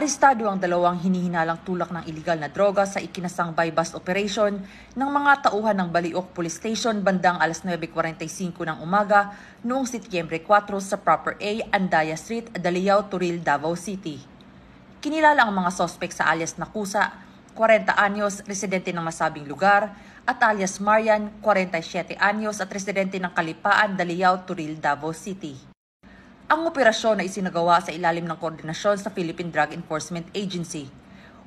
Arestado ang dalawang hinihinalang tulak ng iligal na droga sa ikinasang buy-bust operation ng mga tauhan ng Baliok Police Station bandang alas 9:45 ng umaga noong Setyembre 4 sa Proper A, Andaya Street, Daliao, Turil, Davao City. Kinilala ang mga sospek sa alias Nakusa, 40 anyos, residente ng masabing lugar, at alias Marian, 47 anyos at residente ng Kalipaan, Daliao, Turil, Davao City. Ang operasyon na isinagawa sa ilalim ng koordinasyon sa Philippine Drug Enforcement Agency.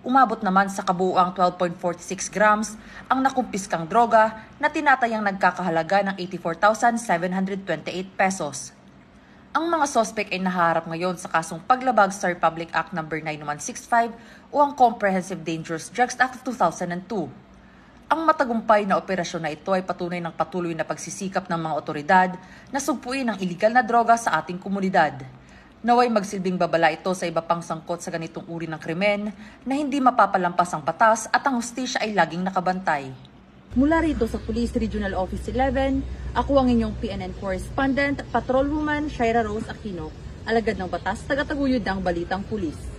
Umabot naman sa kabuuang 12.46 grams ang nakumpiskang droga na tinatayang nagkakahalaga ng 84,728 pesos. Ang mga sospek ay nahaharap ngayon sa kasong paglabag sa Republic Act No. 9165 o ang Comprehensive Dangerous Drugs Act of 2002. Ang matagumpay na operasyon na ito ay patunay ng patuloy na pagsisikap ng mga otoridad na sugpuin ang iligal na droga sa ating komunidad. Naway magsilbing babala ito sa iba pang sangkot sa ganitong uri ng krimen na hindi mapapalampas ang batas at ang hustisya ay laging nakabantay. Mula rito sa Police Regional Office 11, ako ang inyong PNN Correspondent, Patrolwoman Shaira Rose Aquino, alagad ng batas, tagataguyod ng Balitang Pulis.